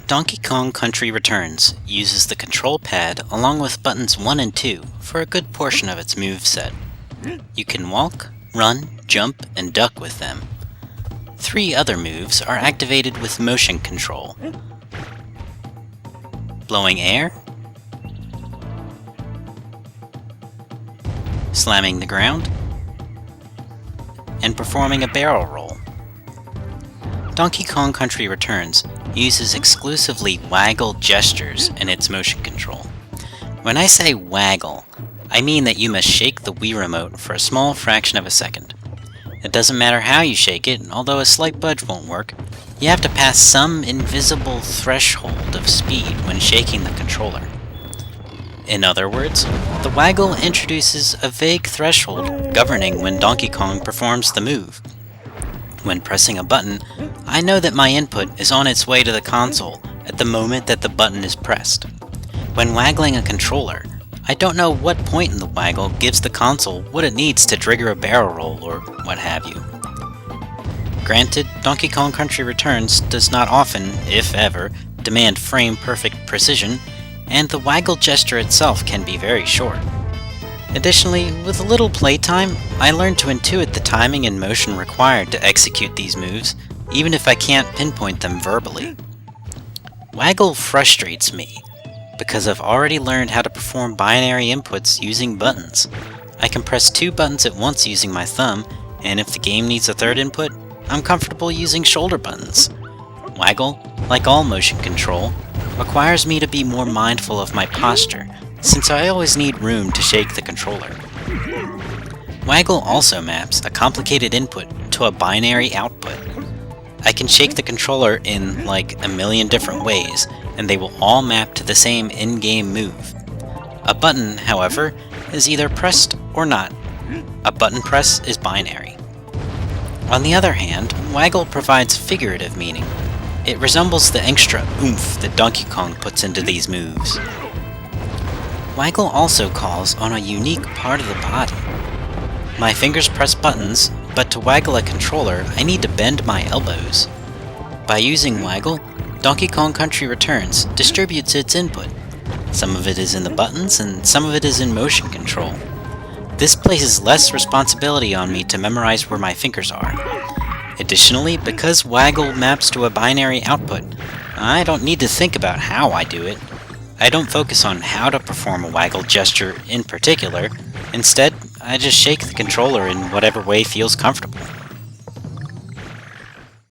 Donkey Kong Country Returns uses the control pad along with buttons 1 and 2 for a good portion of its moveset. You can walk, run, jump, and duck with them. 3 other moves are activated with motion control: blowing air, slamming the ground, and performing a barrel roll. Donkey Kong Country Returns uses exclusively waggle gestures in its motion control. When I say waggle, I mean that you must shake the Wii Remote for a small fraction of a second. It doesn't matter how you shake it, although a slight budge won't work. You have to pass some invisible threshold of speed when shaking the controller. In other words, the waggle introduces a vague threshold governing when Donkey Kong performs the move. When pressing a button, I know that my input is on its way to the console at the moment that the button is pressed. When waggling a controller, I don't know what point in the waggle gives the console what it needs to trigger a barrel roll or what have you. Granted, Donkey Kong Country Returns does not often, if ever, demand frame-perfect precision, and the waggle gesture itself can be very short. Additionally, with a little playtime, I learned to intuit the timing and motion required to execute these moves, even if I can't pinpoint them verbally. Waggle frustrates me, because I've already learned how to perform binary inputs using buttons. I can press 2 buttons at once using my thumb, and if the game needs a third input, I'm comfortable using shoulder buttons. Waggle, like all motion control, requires me to be more mindful of my posture, since I always need room to shake the controller. Waggle also maps a complicated input to a binary output. I can shake the controller in like a million different ways, and they will all map to the same in-game move. A button, however, is either pressed or not. A button press is binary. On the other hand, waggle provides figurative meaning. It resembles the extra oomph that Donkey Kong puts into these moves. Waggle also calls on a unique part of the body. My fingers press buttons, but to waggle a controller, I need to bend my elbows. By using waggle, Donkey Kong Country Returns distributes its input. Some of it is in the buttons, and some of it is in motion control. This places less responsibility on me to memorize where my fingers are. Additionally, because waggle maps to a binary output, I don't need to think about how I do it. I don't focus on how to perform a waggle gesture in particular. Instead, I just shake the controller in whatever way feels comfortable.